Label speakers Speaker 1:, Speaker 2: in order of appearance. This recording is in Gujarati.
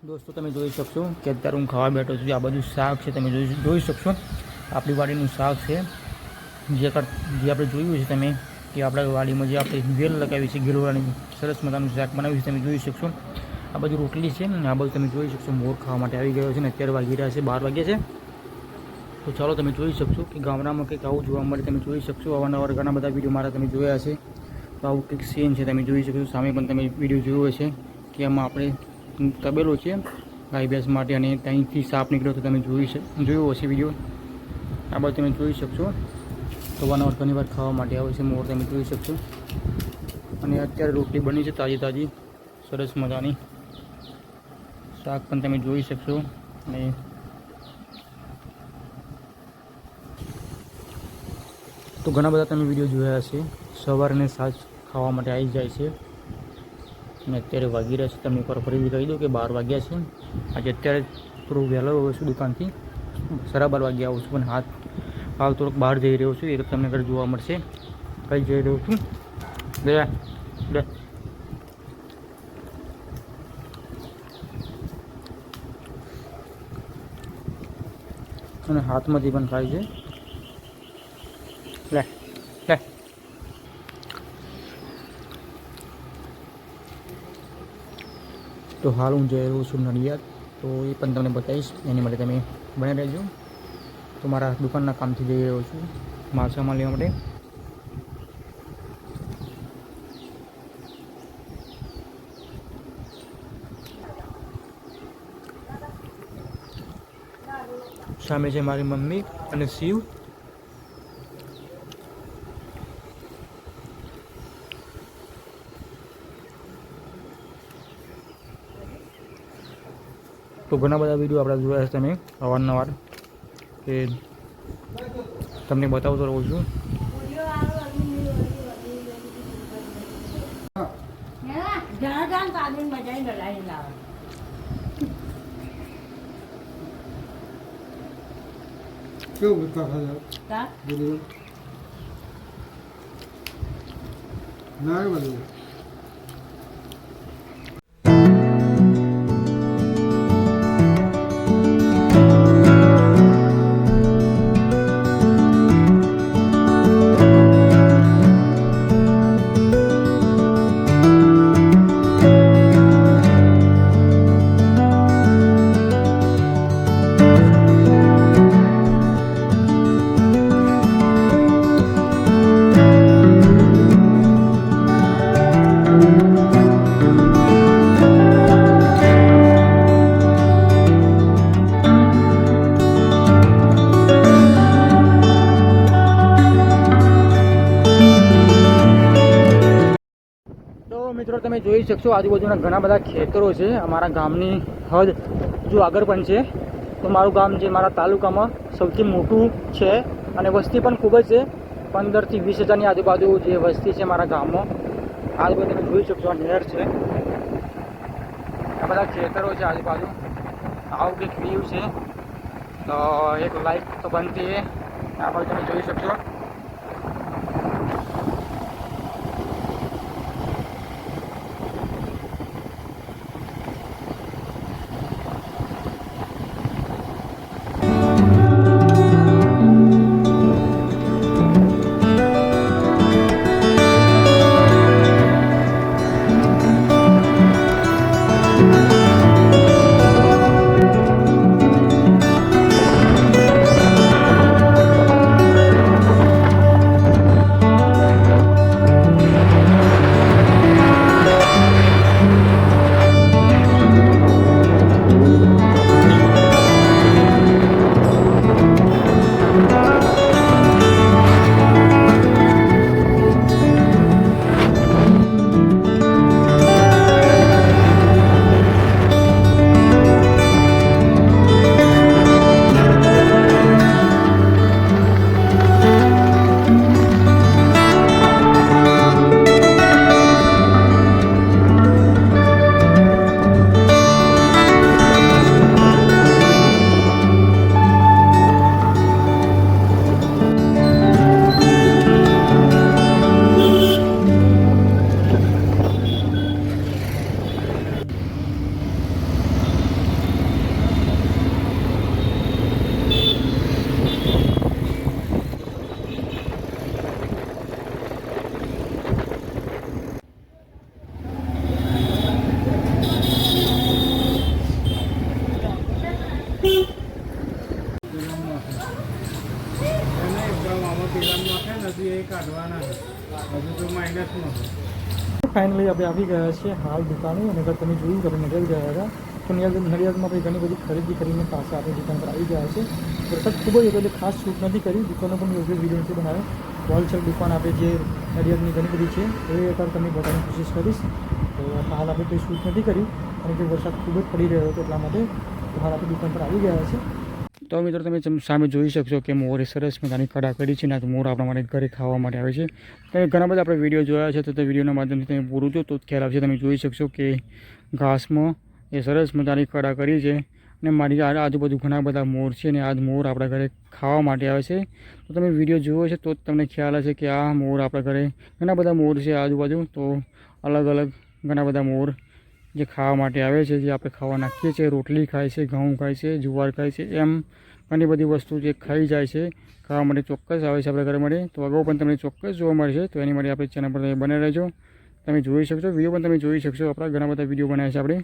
Speaker 1: દોસ્તો તમે જોઈ શકશો કે અત્યારે હું ખાવા બેઠો છું. આ બધું શાક છે, તમે જોઈ શકશો. આપણી વાડીનું શાક છે, જે આપણે જોયું છે તમે કે આપણા વાડીમાં જે આપણે વેલ લગાવી છે, ગીરવાની સરસ મજાનું શાક બનાવ્યું છે, તમે જોઈ શકશો. આ બધું રોટલી છે ને આ બધું તમે જોઈ શકશો. મોર ખાવા માટે આવી ગયો છે ને અત્યારે વાગી રહ્યા છે 12 વાગ્યા છે. તો ચાલો તમે જોઈ શકશો કે ગામડામાં કંઈક આવું જોવા મળે. તમે જોઈ શકશો અવારનવાર ઘણા બધા વિડીયો મારા તમે જોયા છે. તો આવું કંઈક સીન છે, તમે જોઈ શકશો. સામે પણ તમે વિડીયો જોયો હશે કે આમાં આપણે તબેલો છે ગાય ભેંસ માટે, અને ત્યાંથી સાપ નીકળ્યો તો તમે જોયો હશે વિડીયો. આ બધું તમે જોઈ શકશો. તો અવારનવાર ઘણી વાર ખાવા માટે આવે છે મોર, તમે જોઈ શકશો. અને અત્યારે રોટલી બની છે તાજી સરસ મજાની. શાક પણ તમે જોઈ શકશો. અને તો ઘણા બધા તમે વિડીયો જોયા હશે. સવારને સાંજ ખાવા માટે આવી જાય છે. અને અત્યારે વાગી રહ્યા છે, તમને એક વાર ફરીથી કહી દઉં કે 12 વાગ્યા છે. આજે અત્યારે થોડું વહેલો આવ્યો છું દુકાનથી, 12:30 વાગ્યા આવું છું. પણ હાલ થોડોક બહાર જઈ રહ્યો છું, એ તમને ઘર જોવા મળશે. કઈ જઈ રહ્યો છું ગયા બે અને હાથમાંથી પણ ખાય છે. લે લે તો હાલ હું જઈ રહ્યો છું નડિયાદ, તો એ પણ તમને બતાવીશ. એની માટે તમે બને રહેજો. તો મારા દુકાનના કામથી જઈ રહ્યો છું માલસામાન લેવા માટે. સામે છે મારી મમ્મી અને શિવ. તો ઘણા બધા વિડીયો આપણે જોયા છે તમે અવારનવાર, કે તમને બતાવતો રહું છું.
Speaker 2: કેવું ગુસ્સા ખાય ના બધું
Speaker 1: મિત્રો તમે જોઈ શકશો આજુબાજુના ઘણા બધા ખેતરો છે. અમારા ગામની હદ જો આગળ પણ છે. તો મારું ગામ જે મારા તાલુકામાં સૌથી મોટું છે, અને વસ્તી પણ ખૂબ જ છે. 15 થી 20 હજારની આજુબાજુ જે વસ્તી છે મારા ગામમાં. આજુબાજુ તમે જોઈ શકશો આ નહેર છે, આ બધા ખેતરો છે આજુબાજુ. આવું કંઈક વ્યૂ છે. તો એક લાઇટ તો બંધ છે, આ બાજુ તમે જોઈ શકશો. ફાઇનલી આપણે આવી ગયા છીએ હાલ દુકાને અને અગર તમે જોયું કે આપણે નડિયાદ ગયા હતા તો નડિયાદમાં આપણે ઘણી બધી ખરીદી કરીને પાછા આપણી દુકાન પર આવી ગયા છે વરસાદ ખૂબ જ હતો એટલે ખાસ શૂટ નથી કરી દુકાનો પણ યોગ્ય વિડીયો નથી બનાવ્યો હોલસેલ દુકાન આપણે જે નડિયાદની ઘણી બધી છે એ અત્યારે તમને બતાવવાની કોશિશ કરીશ તો હાલ આપણે કોઈ શૂટ નથી કર્યું કારણ કે વરસાદ ખૂબ જ પડી રહ્યો હતો એટલા માટે હાલ આપણે દુકાન પર આવી ગયા છે તો મિત્રો તમે સામે જોઈ શકશો કે મોરે સરસ મજાની કડા કરી છે ને તો મોર આપણા માટે ઘરે ખાવા માટે આવે છે તમે ઘણા બધા આપણે વિડીયો જોયા છે તો તે વિડીયોના માધ્યમથી તમે પૂરું જો તો જ ખ્યાલ આવશે તમે જોઈ શકશો કે ઘાસમાં એ સરસ મજાની કડા કરી છે અને મારી આજુબાજુ ઘણા બધા મોર છે ને આ મોર આપણા ઘરે ખાવા માટે આવે છે તો તમે વિડીયો જુઓ છે તો જ તમને ખ્યાલ હશે કે આ મોર આપણા ઘરે ઘણા બધા મોર છે આજુબાજુ તો અલગ અલગ ઘણા બધા મોર જે ખાવા માટે આવે છે જે આપણે ખાવા નાખીએ છીએ રોટલી ખાય છે ઘઉં ખાય છે જુવાર ખાય છે એમ ઘણી બધી વસ્તુ જે ખાઈ જાય છે ખાવા માટે ચોક્કસ આવે છે આપણા ઘરે માટે તો અગાઉ પણ તમને ચોક્કસ જોવા મળશે તો એની માટે આપણી ચેનલ પર તમે બને રહેજો તમે જોઈ શકશો વિડીયો પણ તમે જોઈ શકશો આપણા ઘણા બધા વિડીયો બનાવ્યા છે આપણે